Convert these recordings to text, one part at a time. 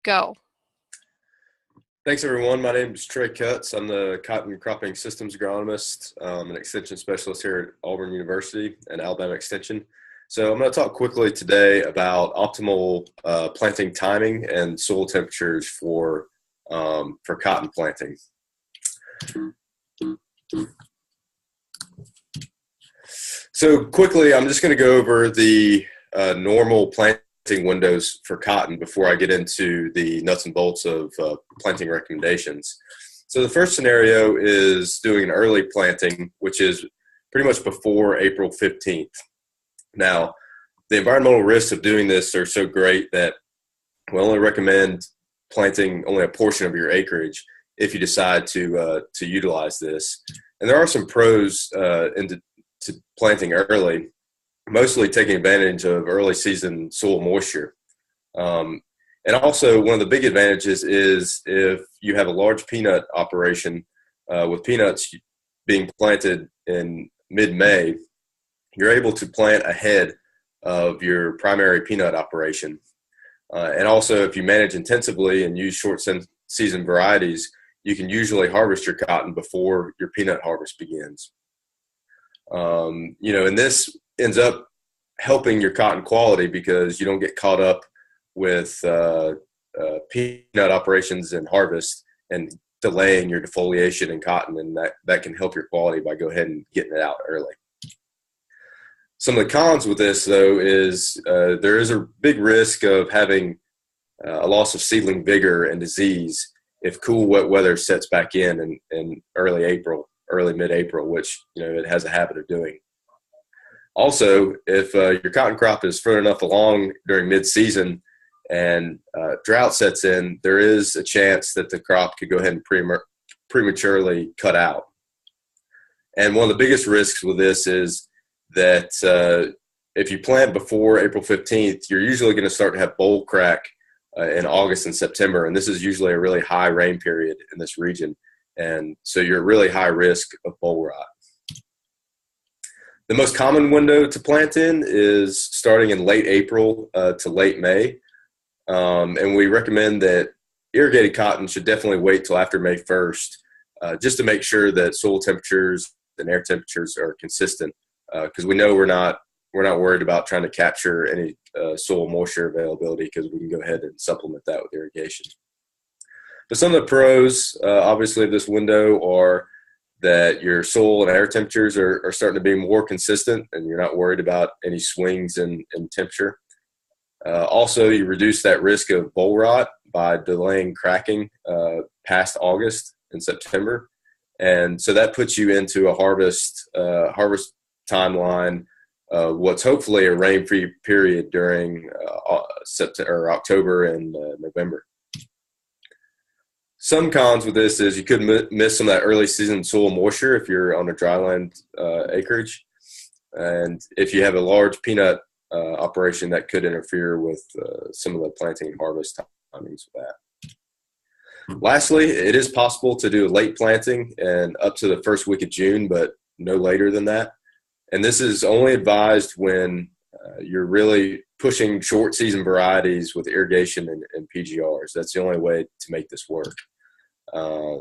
Go. Thanks, everyone. My name is Trey Cutts. I'm the cotton cropping systems agronomist, and extension specialist here at Auburn University and Alabama Extension. So I'm going to talk quickly today about optimal planting timing and soil temperatures for cotton planting. So quickly, I'm just going to go over the normal planting windows for cotton before I get into the nuts and bolts of planting recommendations. So the first scenario is doing an early planting, which is pretty much before April 15th. Now, the environmental risks of doing this are so great that we only recommend planting only a portion of your acreage if you decide to utilize this. And there are some pros to planting early, mostly taking advantage of early season soil moisture. And also one of the big advantages is if you have a large peanut operation with peanuts being planted in mid-May, you're able to plant ahead of your primary peanut operation. And also if you manage intensively and use short season varieties, you can usually harvest your cotton before your peanut harvest begins. And this ends up helping your cotton quality because you don't get caught up with peanut operations and harvest and delaying your defoliation in cotton, and that can help your quality by go ahead and getting it out early. Some of the cons with this, though, is there is a big risk of having a loss of seedling vigor and disease if cool, wet weather sets back in early April, early mid-April, which it has a habit of doing. Also, if your cotton crop is further enough along during mid-season and drought sets in, there is a chance that the crop could go ahead and prematurely cut out. And one of the biggest risks with this is that if you plant before April 15th, you're usually going to start to have boll crack in August and September, and this is usually a really high rain period in this region. And so you're at really high risk of boll rot. The most common window to plant in is starting in late April to late May. And we recommend that irrigated cotton should definitely wait till after May 1st, just to make sure that soil temperatures and air temperatures are consistent, because we know we're not worried about trying to capture any soil moisture availability, because we can go ahead and supplement that with irrigation. But some of the pros, obviously, of this window are that your soil and air temperatures are starting to be more consistent, and you're not worried about any swings in temperature. Also, you reduce that risk of boll rot by delaying cracking past August and September. And so that puts you into a harvest timeline, what's hopefully a rain-free period during September, or October and November. Some cons with this is you could miss some of that early season soil moisture if you're on a dryland acreage. And if you have a large peanut operation, that could interfere with some of the planting and harvest timings with that. Lastly, it is possible to do a late planting and up to the first week of June, but no later than that. And this is only advised when you're really pushing short season varieties with irrigation and PGRs. That's the only way to make this work.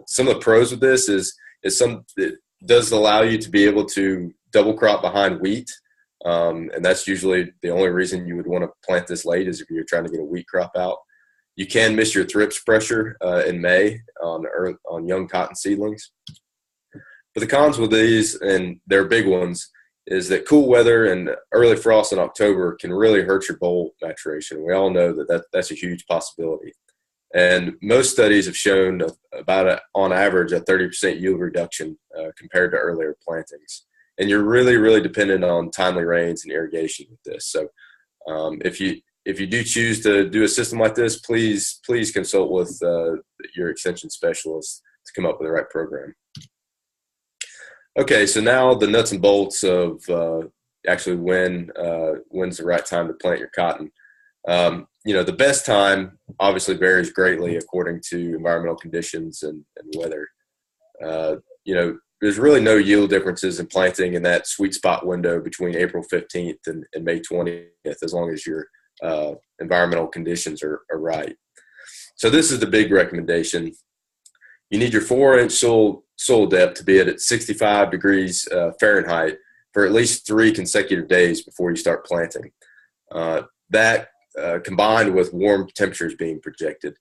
Some of the pros with this is it does allow you to be able to double crop behind wheat. And that's usually the only reason you would want to plant this late, is if you're trying to get a wheat crop out. You can miss your thrips pressure in May on young cotton seedlings. But the cons with these, and they're big ones, is that cool weather and early frost in October can really hurt your boll maturation. We all know that's a huge possibility. And most studies have shown on average, a 30% yield reduction compared to earlier plantings. And you're really, really dependent on timely rains and irrigation with this. So if you do choose to do a system like this, please consult with your extension specialist to come up with the right program. Okay, so now the nuts and bolts of actually when's the right time to plant your cotton. The best time obviously varies greatly according to environmental conditions and weather. There's really no yield differences in planting in that sweet spot window between April 15th and May 20th, as long as your environmental conditions are right. So this is the big recommendation. You need your 4-inch soil depth to be at 65 degrees Fahrenheit for at least 3 consecutive days before you start planting. That combined with warm temperatures being projected.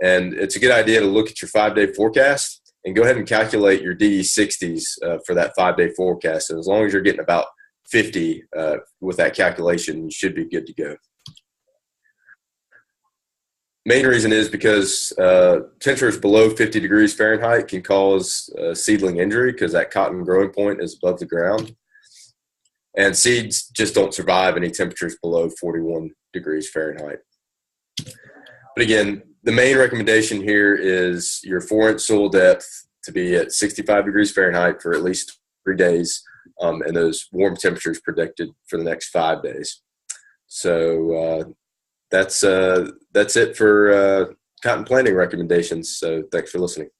And it's a good idea to look at your 5-day forecast and go ahead and calculate your DE60s for that 5-day forecast. And as long as you're getting about 50 with that calculation, you should be good to go. Main reason is because temperatures below 50 degrees Fahrenheit can cause seedling injury because that cotton growing point is above the ground. And seeds just don't survive any temperatures below 41 degrees Fahrenheit. But again, the main recommendation here is your 4-inch soil depth to be at 65 degrees Fahrenheit for at least 3 days, and those warm temperatures predicted for the next 5 days. So that's it for cotton planting recommendations. So thanks for listening.